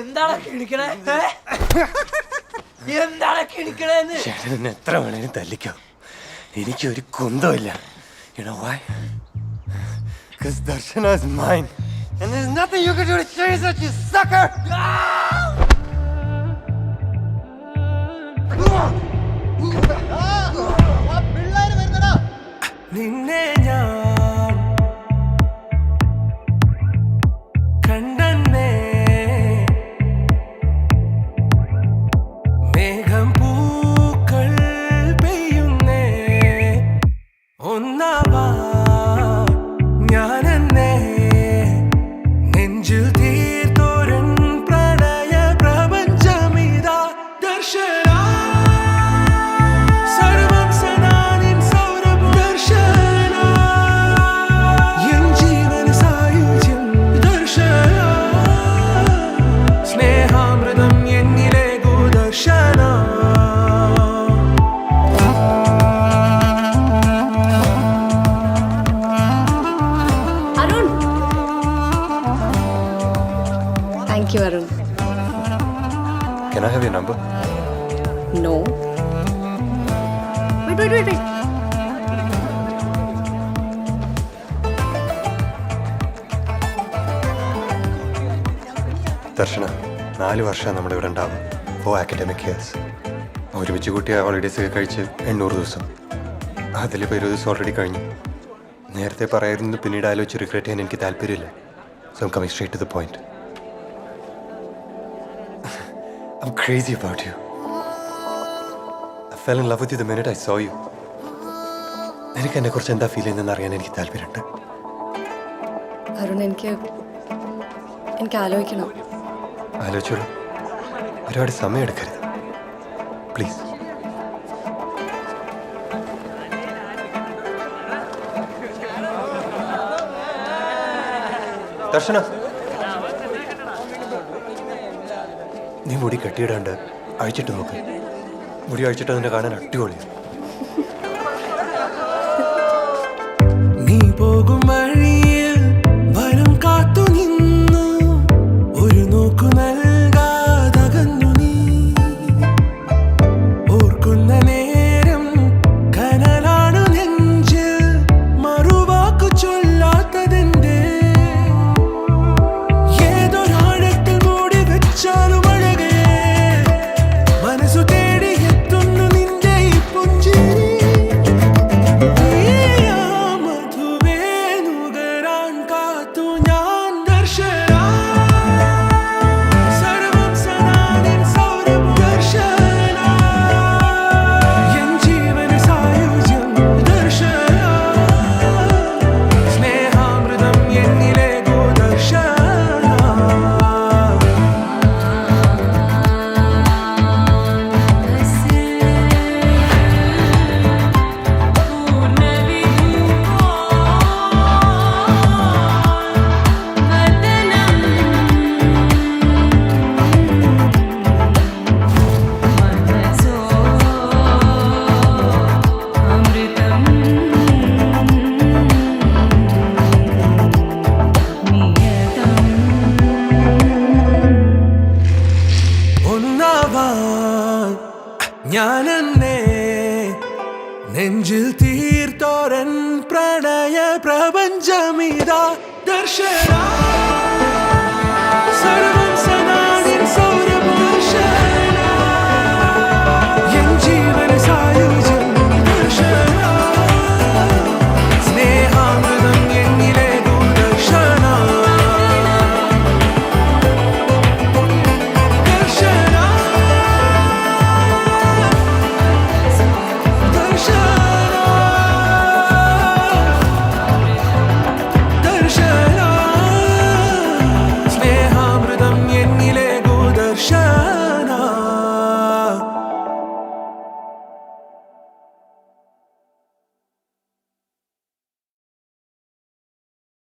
എന്താണ് കിണിക്കണേ? എന്താണ് കിണിക്കണേന്ന്? ചേട്ടൻ എത്ര വേണേലും തല്ലിക്കോ, എനിക്കൊരു കുന്തമില്ല. You know why? Because Darshana is mine. And there's nothing you can do to change that, you sucker! നിന്നെ ഞാൻ കണ്ടന്നേ, മേഘം പൂക്കൾ പെയ്യുന്നേ, ഒന്നാവാ ഞാനെന്നേ, നെഞ്ചിൽ തീർത്തോരൻ പ്രണയ പ്രപഞ്ചമിതാ ദർശന. Thank you, Arun. Can I have your number? No. Wait. ദർശന, 4 വർഷം നമ്മുടെ ഇവിടെ ഉണ്ടാവും. 4 അക്കാഡമിക് ഇയേഴ്സ്. ഒരുമിച്ച് കൂട്ടിയ ഹോളിഡേസ് ഒക്കെ കഴിച്ച് 800 ദിവസം. അതിലിപ്പോൾ 20 ദിവസം ഓൾറെഡി കഴിഞ്ഞു. നേരത്തെ പറയായിരുന്നു, പിന്നീട് ആലോചിച്ച് റിഗ്രറ്റ് ചെയ്യാൻ എനിക്ക് താല്പര്യമില്ല. So I'm coming straight to the point. I'm crazy about you. I fell in love with you the minute I saw you. എനിക്ക് എന്നെ കുറിച്ച് എന്താ ഫീൽ ചെയ്യുന്നതെന്ന് അറിയാൻ എനിക്ക് താല്പര്യമുണ്ട്. അരുൺ, എനിക്ക് ആലോചിക്കണം. ആലോചിച്ചോളൂ, ഒരുപാട് സമയം എടുക്കരുത് പ്ലീസ്. ദർശന, നീ മുടി കെട്ടിയിടാണ്ട് അഴിച്ചിട്ട് നോക്ക്. മുടി അഴിച്ചിട്ട് അതിനെ കാണാൻ അടിപൊളിയാണ്. നീ പോകും വഴിയിൽ വനം കാത്തു നിന്നു, ഒരു നോക്കു നൽകാതകന്നു നീ. ഓർക്കുന്ന നേരം കനലാണു നെഞ്ചിൽ, മറുവാക്കു ചൊല്ലാത്തതെന്റെ. ഏതൊരാഴത്തിൽ മൂടി വെച്ചാലും ഞാനെന്നെ നെഞ്ചിൽ തീർത്തോരൻ പ്രണയ പ്രപഞ്ചമിതാ ദർശന. സർവം